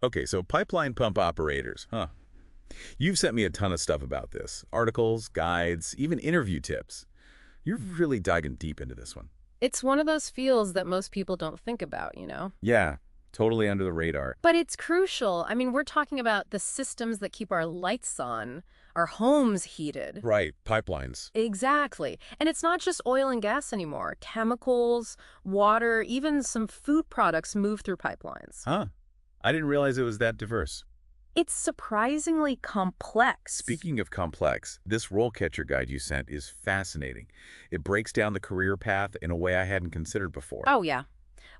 Okay, so pipeline pump operators, huh? You've sent me a ton of stuff about this. Articles, guides, even interview tips. You're really diving deep into this one. It's one of those fields that most people don't think about. Yeah, totally under the radar. But it's crucial. I mean, we're talking about the systems that keep our lights on, our homes heated. Right, pipelines. Exactly. And it's not just oil and gas anymore. Chemicals, water, even some food products move through pipelines. Huh. I didn't realize it was that diverse. It's surprisingly complex. Speaking of complex, this RoleCatcher guide you sent is fascinating. It breaks down the career path in a way I hadn't considered before. Oh, yeah.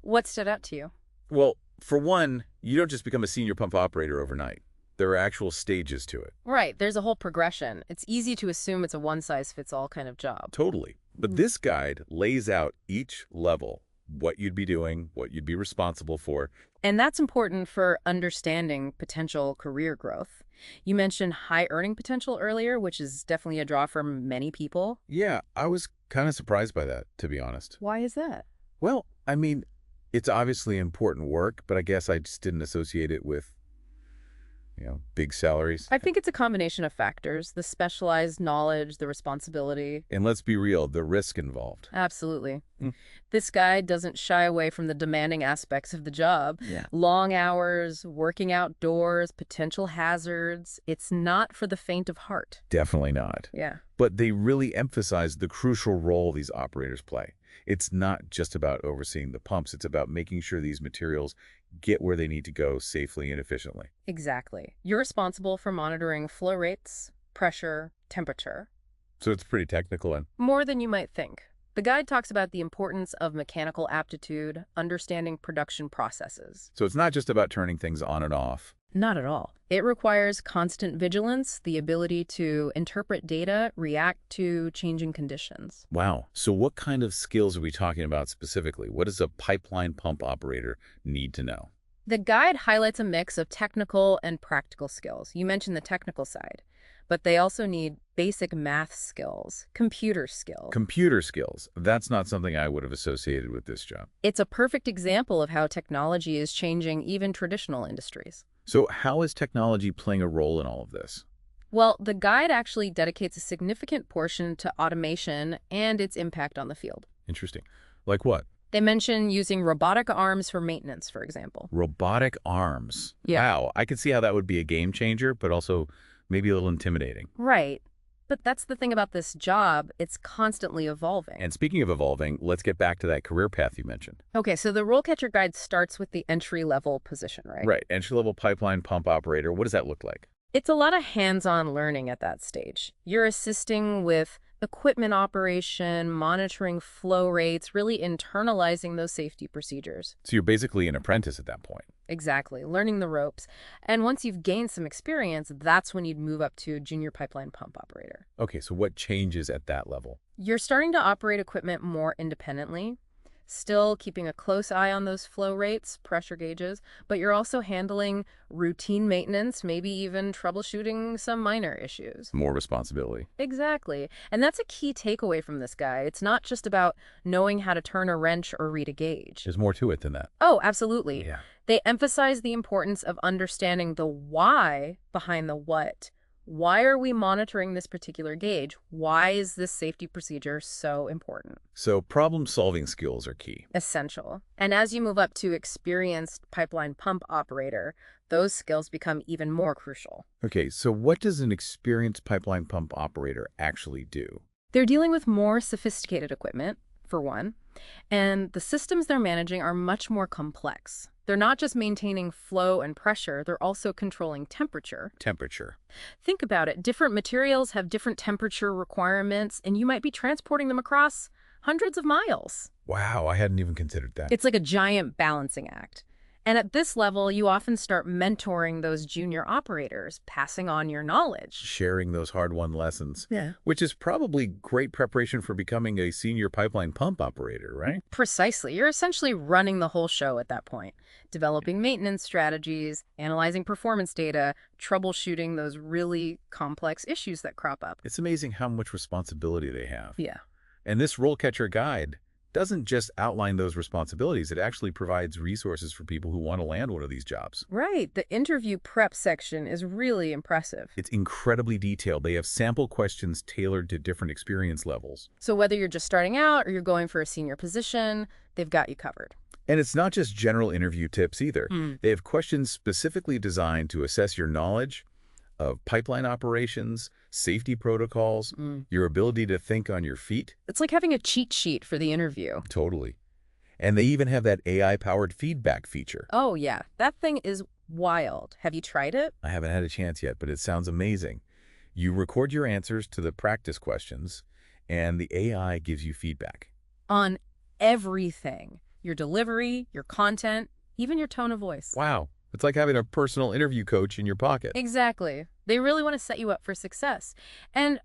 What stood out to you? Well, for one, you don't just become a senior pump operator overnight. There are actual stages to it. Right, there's a whole progression. It's easy to assume it's a one-size-fits-all kind of job. Totally. But this guide lays out each level, what you'd be doing, what you'd be responsible for. And that's important for understanding potential career growth. You mentioned high earning potential earlier, which is definitely a draw for many people. Yeah, I was kind of surprised by that, to be honest. Why is that? Well, I mean, it's obviously important work, but I guess I just didn't associate it with, big salaries. I think it's a combination of factors, the specialized knowledge, the responsibility. And let's be real, the risk involved. Absolutely. Mm. This guide doesn't shy away from the demanding aspects of the job. Yeah. Long hours, working outdoors, potential hazards. It's not for the faint of heart. Definitely not. Yeah. But they really emphasize the crucial role these operators play. It's not just about overseeing the pumps. It's about making sure these materials get where they need to go safely and efficiently. Exactly. You're responsible for monitoring flow rates, pressure, temperature. So it's pretty technical and More than you might think. The guide talks about the importance of mechanical aptitude, understanding production processes. so it's not just about turning things on and off. Not at all. It requires constant vigilance, the ability to interpret data, react to changing conditions. Wow. So what kind of skills are we talking about specifically? What does a pipeline pump operator need to know? The guide highlights a mix of technical and practical skills. You mentioned the technical side, but they also need basic math skills, computer skills. Computer skills. That's not something I would have associated with this job. It's a perfect example of how technology is changing even traditional industries. So how is technology playing a role in all of this? Well, the guide actually dedicates a significant portion to automation and its impact on the field. Interesting. Like what? They mention using robotic arms for maintenance, for example. Robotic arms. Yeah. Wow. I could see how that would be a game changer, but also maybe a little intimidating. Right. But that's the thing about this job, it's constantly evolving. And speaking of evolving, let's get back to that career path you mentioned. Okay, so the RoleCatcher guide starts with the entry-level position, right? Right. Entry-level pipeline pump operator. What does that look like? It's a lot of hands-on learning at that stage. You're assisting with equipment operation, monitoring flow rates, really internalizing those safety procedures. So you're basically an apprentice at that point. Exactly, learning the ropes. And once you've gained some experience, that's when you'd move up to junior pipeline pump operator. Okay, so what changes at that level? You're starting to operate equipment more independently, still keeping a close eye on those flow rates, pressure gauges, but you're also handling routine maintenance, maybe even troubleshooting some minor issues. More responsibility. Exactly. And that's a key takeaway from this guy. It's not just about knowing how to turn a wrench or read a gauge. There's more to it than that. Oh, absolutely. Yeah. They emphasize the importance of understanding the why behind the what. Why are we monitoring this particular gauge? Why is this safety procedure so important? So problem-solving skills are key. Essential. And as you move up to experienced pipeline pump operator, those skills become even more crucial. Okay, so what does an experienced pipeline pump operator actually do? They're dealing with more sophisticated equipment, for one, and the systems they're managing are much more complex. They're not just maintaining flow and pressure, they're also controlling temperature. Temperature. Think about it. Different materials have different temperature requirements, and you might be transporting them across hundreds of miles. Wow, I hadn't even considered that. It's like a giant balancing act. And at this level, you often start mentoring those junior operators, passing on your knowledge. Sharing those hard-won lessons. Yeah. Which is probably great preparation for becoming a senior pipeline pump operator, right? Precisely. You're essentially running the whole show at that point, developing maintenance strategies, analyzing performance data, troubleshooting those really complex issues that crop up. It's amazing how much responsibility they have. Yeah. And this RoleCatcher guide doesn't just outline those responsibilities, it actually provides resources for people who want to land one of these jobs. Right. The interview prep section is really impressive. It's incredibly detailed. They have sample questions tailored to different experience levels. So whether you're just starting out or you're going for a senior position, they've got you covered. And it's not just general interview tips either. Mm. They have questions specifically designed to assess your knowledge of pipeline operations, safety protocols, your ability to think on your feet. It's like having a cheat sheet for the interview. Totally. And they even have that AI-powered feedback feature. Oh, yeah. That thing is wild. Have you tried it? I haven't had a chance yet, but it sounds amazing. You record your answers to the practice questions, and the AI gives you feedback. On everything. Your delivery, your content, even your tone of voice. Wow. It's like having a personal interview coach in your pocket. Exactly. They really want to set you up for success. And,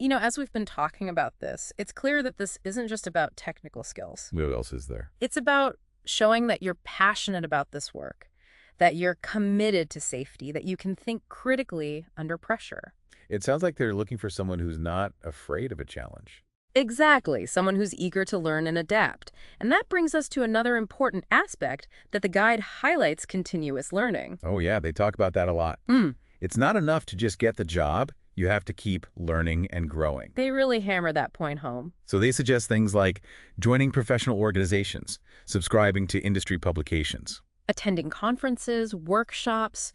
as we've been talking about this, it's clear that this isn't just about technical skills. What else is there? It's about showing that you're passionate about this work, that you're committed to safety, that you can think critically under pressure. It sounds like they're looking for someone who's not afraid of a challenge. Exactly, someone who's eager to learn and adapt. And that brings us to another important aspect that the guide highlights: continuous learning. Oh yeah, they talk about that a lot. It's not enough to just get the job. You have to keep learning and growing. They really hammer that point home. So they suggest things like joining professional organizations, subscribing to industry publications. Attending conferences, workshops.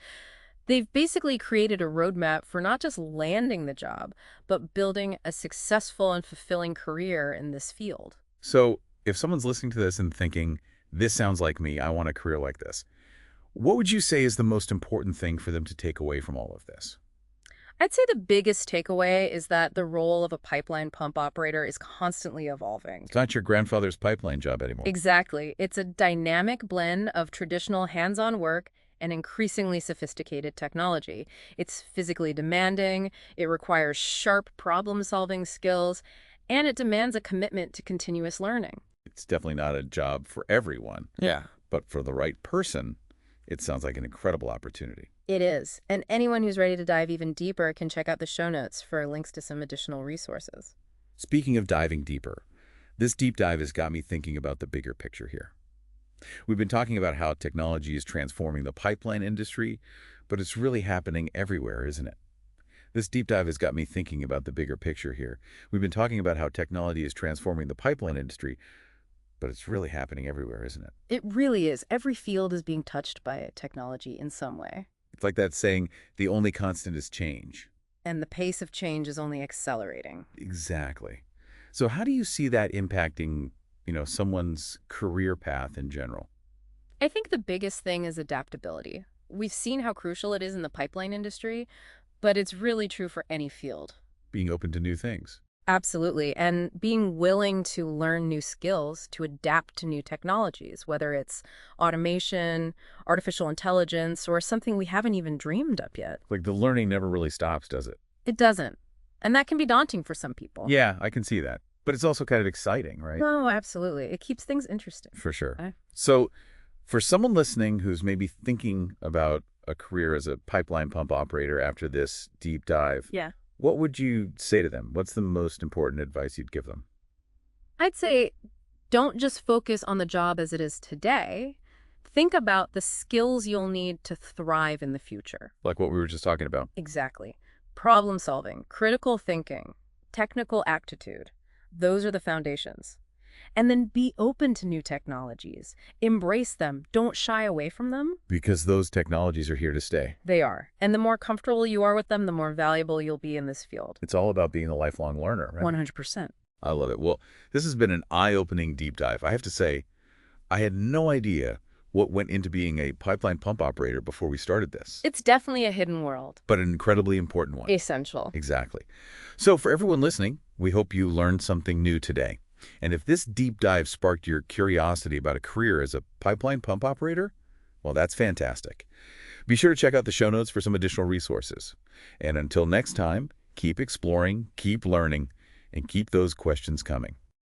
They've basically created a roadmap for not just landing the job, but building a successful and fulfilling career in this field. So if someone's listening to this and thinking, this sounds like me, I want a career like this, what would you say is the most important thing for them to take away from all of this? I'd say the biggest takeaway is that the role of a pipeline pump operator is constantly evolving. It's not your grandfather's pipeline job anymore. Exactly. It's a dynamic blend of traditional hands-on work and increasingly sophisticated technology. It's physically demanding, it requires sharp problem-solving skills, and it demands a commitment to continuous learning. It's definitely not a job for everyone. Yeah. But for the right person, it sounds like an incredible opportunity. It is. And anyone who's ready to dive even deeper can check out the show notes for links to some additional resources. Speaking of diving deeper, this deep dive has got me thinking about the bigger picture here. We've been talking about how technology is transforming the pipeline industry, but it's really happening everywhere, isn't it? This deep dive has got me thinking about the bigger picture here. We've been talking about how technology is transforming the pipeline industry, but it's really happening everywhere, isn't it? It really is. Every field is being touched by technology in some way. It's like that saying, the only constant is change. And the pace of change is only accelerating. Exactly. So how do you see that impacting, someone's career path in general? I think the biggest thing is adaptability. We've seen how crucial it is in the pipeline industry, but it's really true for any field. Being open to new things. Absolutely. And being willing to learn new skills, to adapt to new technologies, whether it's automation, artificial intelligence, or something we haven't even dreamed up yet. Like the learning never really stops, does it? It doesn't. And that can be daunting for some people. Yeah, I can see that. But it's also kind of exciting, right? Oh, absolutely. It keeps things interesting. For sure. Okay. So for someone listening who's maybe thinking about a career as a pipeline pump operator after this deep dive, Yeah. what would you say to them? What's the most important advice you'd give them? I'd say don't just focus on the job as it is today. Think about the skills you'll need to thrive in the future. Like what we were just talking about. Exactly. Problem solving, critical thinking, technical aptitude. Those are the foundations. And then be open to new technologies. Embrace them. Don't shy away from them. Because those technologies are here to stay. They are. And the more comfortable you are with them, the more valuable you'll be in this field. It's all about being a lifelong learner, right? 100%. I love it. Well, this has been an eye-opening deep dive. I have to say, I had no idea what went into being a pipeline pump operator before we started this. It's definitely a hidden world. But an incredibly important one. Essential. Exactly. So for everyone listening, we hope you learned something new today. And if this deep dive sparked your curiosity about a career as a pipeline pump operator, well, that's fantastic. Be sure to check out the show notes for some additional resources. And until next time, keep exploring, keep learning, and keep those questions coming.